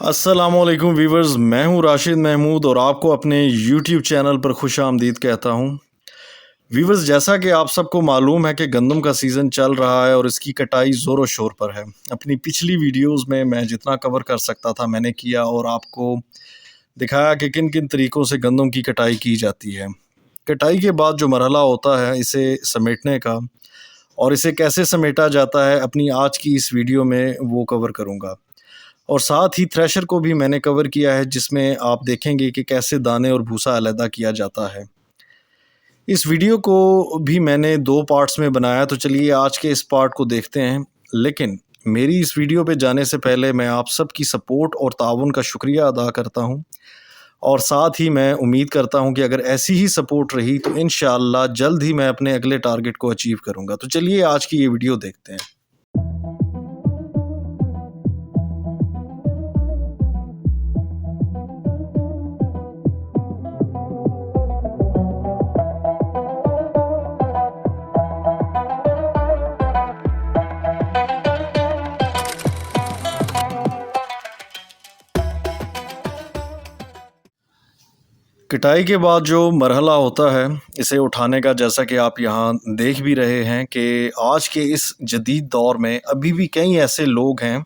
अस्सलामुअलैकुम वीवर्स, मैं हूं राशिद महमूद और आपको अपने यूट्यूब चैनल पर खुश आमदीद कहता हूं। वीवर्स, जैसा कि आप सबको मालूम है कि गंदम का सीज़न चल रहा है और इसकी कटाई ज़ोरों शोर पर है। अपनी पिछली वीडियोस में मैं जितना कवर कर सकता था मैंने किया और आपको दिखाया कि किन किन तरीक़ों से गंदम की कटाई की जाती है। कटाई के बाद जो मरहला होता है इसे समेटने का और इसे कैसे समेटा जाता है, अपनी आज की इस वीडियो में वो कवर करूँगा। और साथ ही थ्रेशर को भी मैंने कवर किया है, जिसमें आप देखेंगे कि कैसे दाने और भूसा अलहदा किया जाता है। इस वीडियो को भी मैंने 2 पार्ट्स में बनाया, तो चलिए आज के इस पार्ट को देखते हैं। लेकिन मेरी इस वीडियो पे जाने से पहले मैं आप सबकी सपोर्ट और ताउन का शुक्रिया अदा करता हूँ और साथ ही मैं उम्मीद करता हूँ कि अगर ऐसी ही सपोर्ट रही तो इंशाअल्लाह जल्द ही मैं अपने अगले टारगेट को अचीव करूँगा। तो चलिए आज की ये वीडियो देखते हैं। कटाई के बाद जो मरहला होता है इसे उठाने का, जैसा कि आप यहाँ देख भी रहे हैं कि आज के इस जदीद दौर में अभी भी कई ऐसे लोग हैं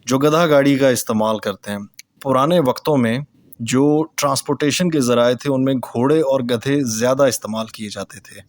जो गधा गाड़ी का इस्तेमाल करते हैं। पुराने वक्तों में जो ट्रांसपोर्टेशन के ज़राए थे उनमें घोड़े और गधे ज़्यादा इस्तेमाल किए जाते थे।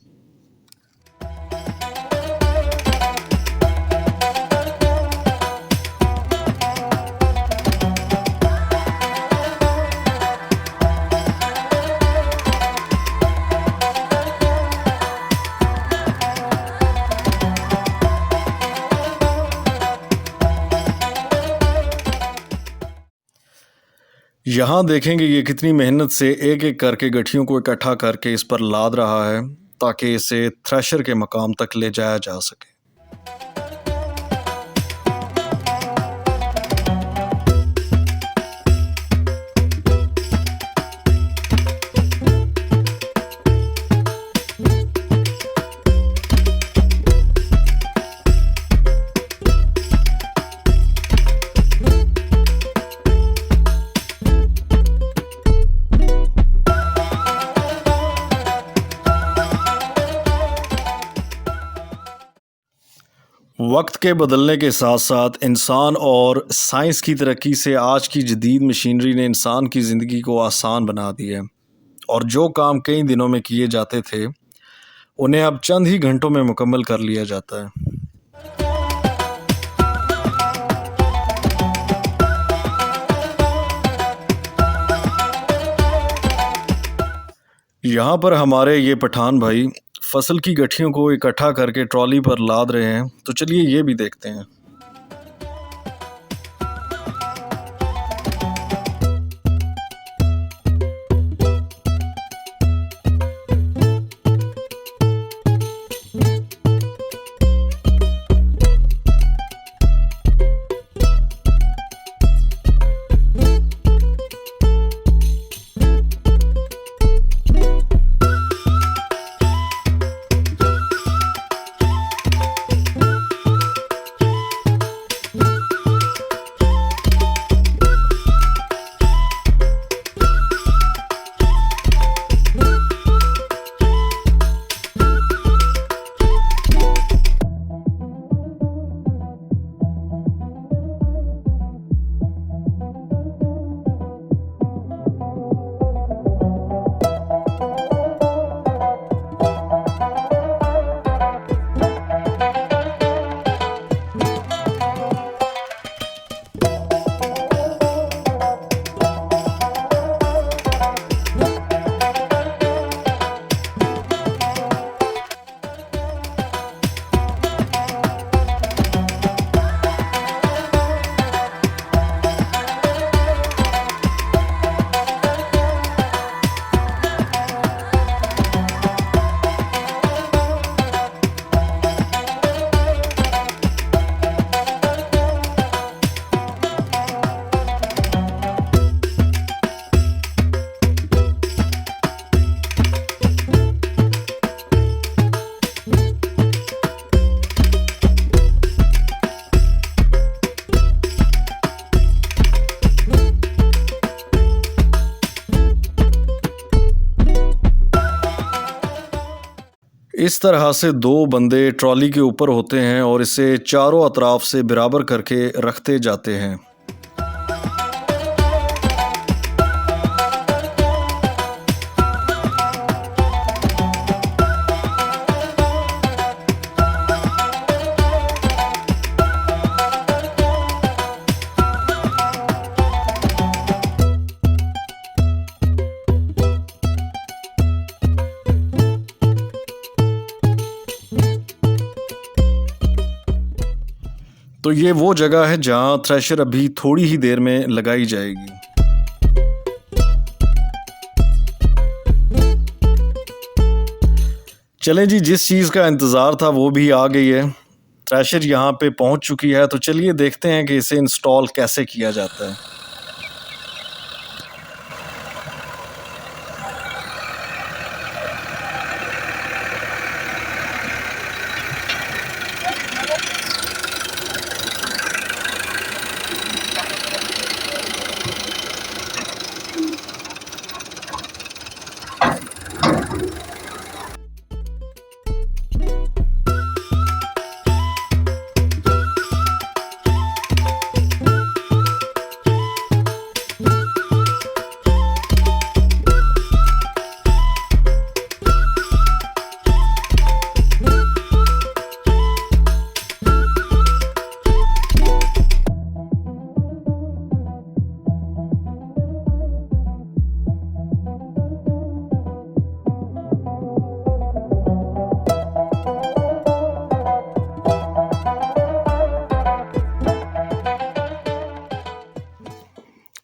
यहाँ देखेंगे ये कितनी मेहनत से एक एक करके गठियों को इकट्ठा करके इस पर लाद रहा है ताकि इसे थ्रेशर के मकाम तक ले जाया जा सके। वक्त के बदलने के साथ साथ इंसान और साइंस की तरक्की से आज की जदीद मशीनरी ने इंसान की ज़िंदगी को आसान बना दिया है और जो काम कई दिनों में किए जाते थे उन्हें अब चंद ही घंटों में मुकम्मल कर लिया जाता है। यहाँ पर हमारे ये पठान भाई फसल की गठियों को इकट्ठा करके ट्रॉली पर लाद रहे हैं, तो चलिए ये भी देखते हैं। इस तरह से दो बंदे ट्रॉली के ऊपर होते हैं और इसे चारों अतराफ से बराबर करके रखते जाते हैं। तो ये वो जगह है जहाँ थ्रेशर अभी थोड़ी ही देर में लगाई जाएगी। चलें जी, जिस चीज़ का इंतज़ार था वो भी आ गई है। थ्रेशर यहाँ पे पहुँच चुकी है, तो चलिए देखते हैं कि इसे इंस्टॉल कैसे किया जाता है।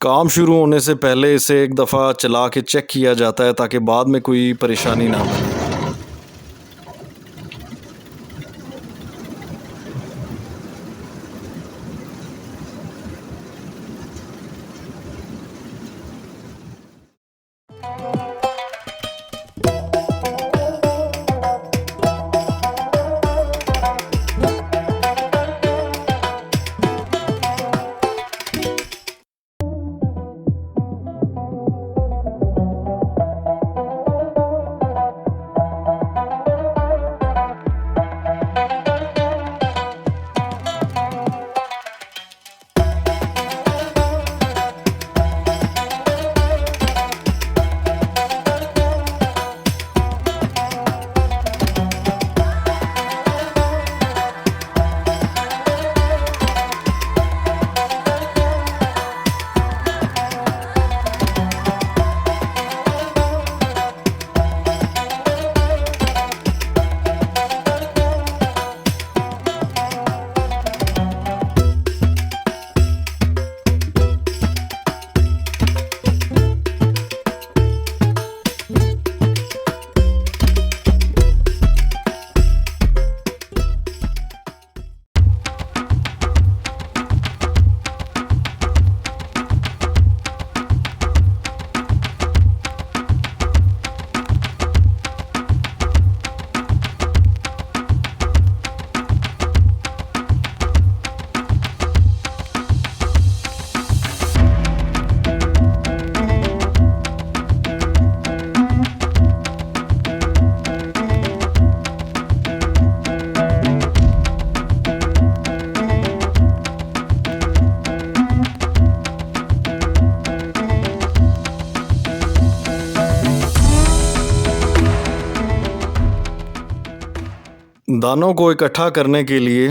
काम शुरू होने से पहले इसे एक दफ़ा चला के चेक किया जाता है ताकि बाद में कोई परेशानी ना हो। दानों को इकट्ठा करने के लिए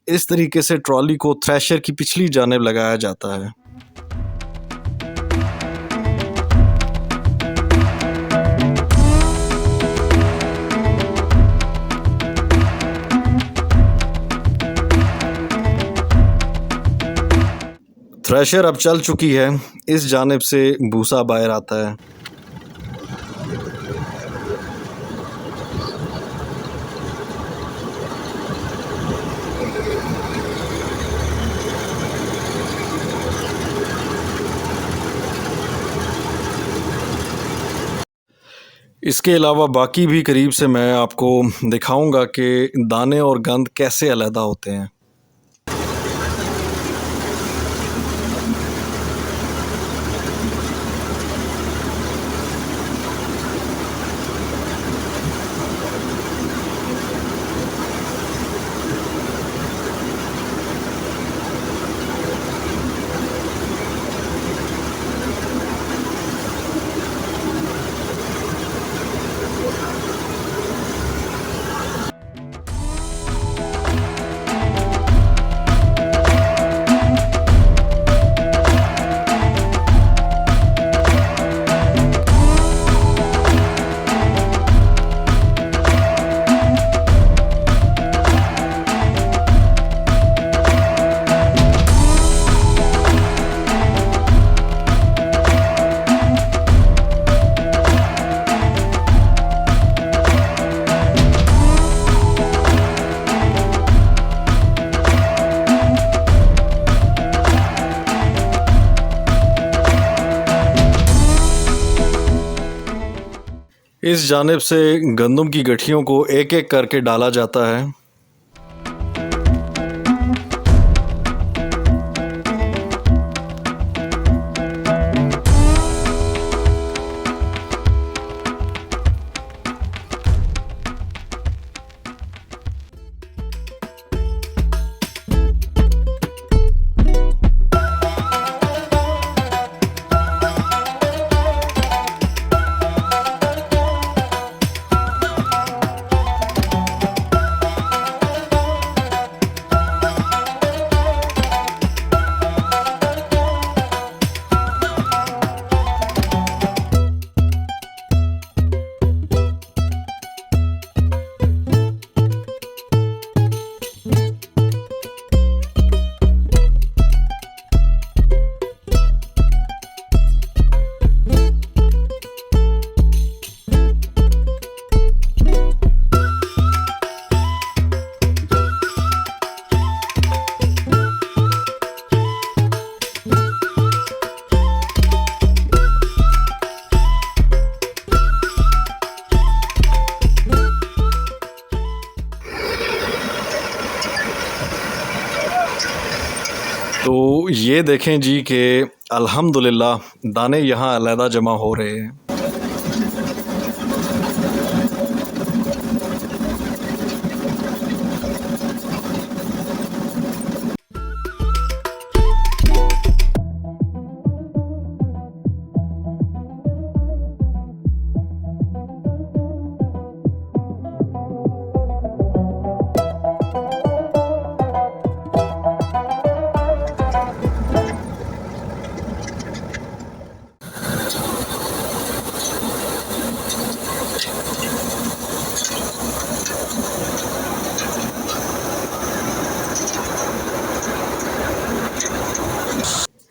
इस तरीके से ट्रॉली को थ्रेशर की पिछली जानिब लगाया जाता है। थ्रेशर अब चल चुकी है, इस जानिब से भूसा बाहर आता है। इसके अलावा बाकी भी करीब से मैं आपको दिखाऊंगा कि दाने और गंद कैसे अलग होते हैं। इस जानिब से गंदम की गठियों को एक-एक करके डाला जाता है। तो ये देखें जी कि अल्हम्दुलिल्लाह दाने यहाँ अलहदा जमा हो रहे हैं।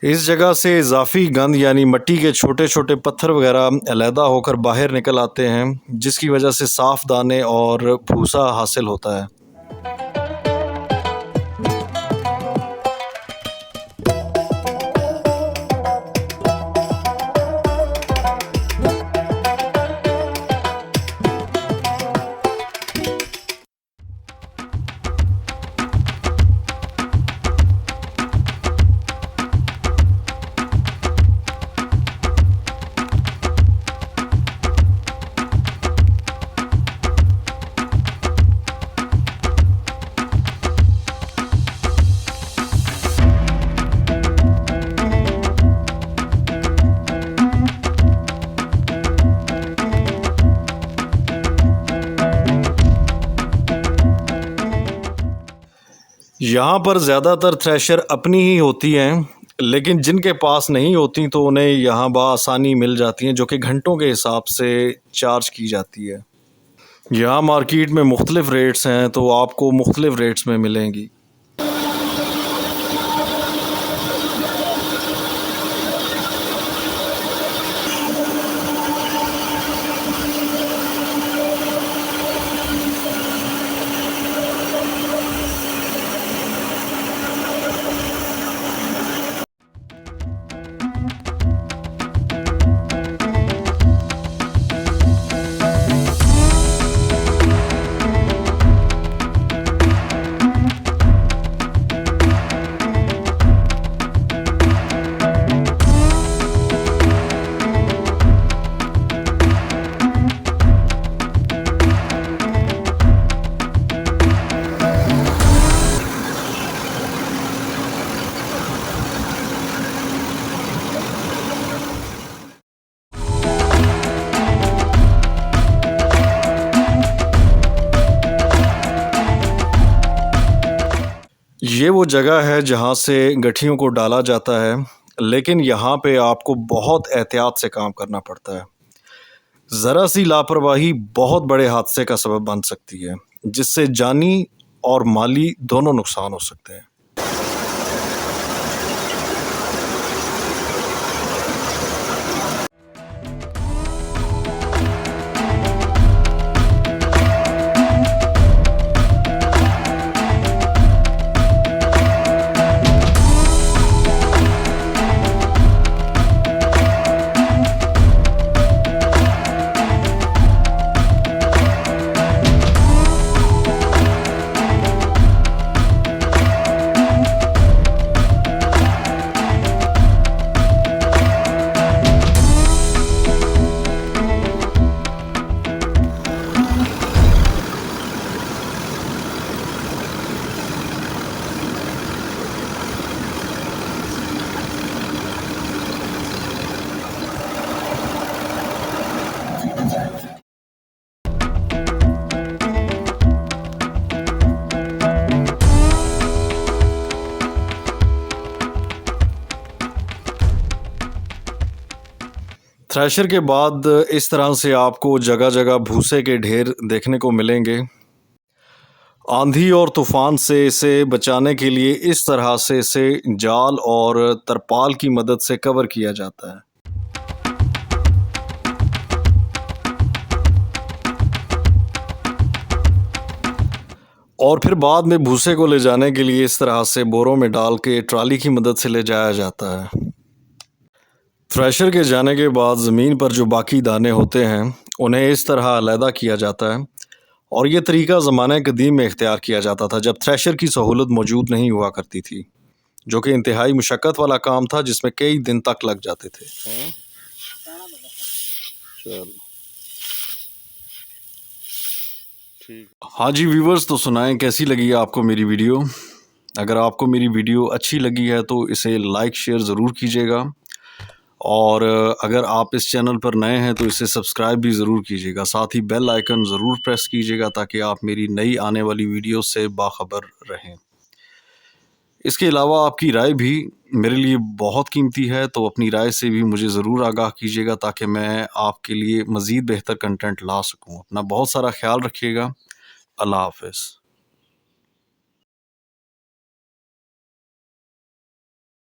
इस जगह से इजाफी गंद यानी मिट्टी के छोटे छोटे पत्थर वगैरह अलहदा होकर बाहर निकल आते हैं, जिसकी वजह से साफ़ दाने और भूसा हासिल होता है। यहाँ पर ज़्यादातर थ्रेशर अपनी ही होती हैं, लेकिन जिनके पास नहीं होती तो उन्हें यहाँ बआसानी मिल जाती हैं, जो कि घंटों के हिसाब से चार्ज की जाती है। यहाँ मार्केट में मुख्तलिफ़ रेट्स हैं, तो आपको मुख्तलिफ़ रेट्स में मिलेंगी। ये वो जगह है जहाँ से गठियों को डाला जाता है, लेकिन यहाँ पे आपको बहुत एहतियात से काम करना पड़ता है। ज़रा सी लापरवाही बहुत बड़े हादसे का सबब बन सकती है, जिससे जानी और माली दोनों नुकसान हो सकते हैं। थ्रेशर के बाद इस तरह से आपको जगह जगह भूसे के ढेर देखने को मिलेंगे। आंधी और तूफान से इसे बचाने के लिए इस तरह से इसे जाल और तरपाल की मदद से कवर किया जाता है। और फिर बाद में भूसे को ले जाने के लिए इस तरह से बोरों में डाल के ट्राली की मदद से ले जाया जाता है। थ्रेशर के जाने के बाद ज़मीन पर जो बाकी दाने होते हैं उन्हें इस तरह अलहदा किया जाता है, और ये तरीका ज़माने कदीम में इख्तियार किया जाता था जब थ्रेशर की सहूलत मौजूद नहीं हुआ करती थी, जो कि इंतहाई मुशक्क़त वाला काम था जिसमें कई दिन तक लग जाते थे। चलो ठीक। हाँ जी व्यूवर्स, तो सुनाएं कैसी लगी आपको मेरी वीडियो। अगर आपको मेरी वीडियो अच्छी लगी है तो इसे लाइक शेयर ज़रूर कीजिएगा, और अगर आप इस चैनल पर नए हैं तो इसे सब्सक्राइब भी ज़रूर कीजिएगा। साथ ही बेल आइकन ज़रूर प्रेस कीजिएगा ताकि आप मेरी नई आने वाली वीडियो से बाखबर रहें। इसके अलावा आपकी राय भी मेरे लिए बहुत कीमती है, तो अपनी राय से भी मुझे ज़रूर आगाह कीजिएगा ताकि मैं आपके लिए मज़ीद बेहतर कंटेंट ला सकूं। अपना बहुत सारा ख्याल रखिएगा। अल्लाह हाफ़िज़।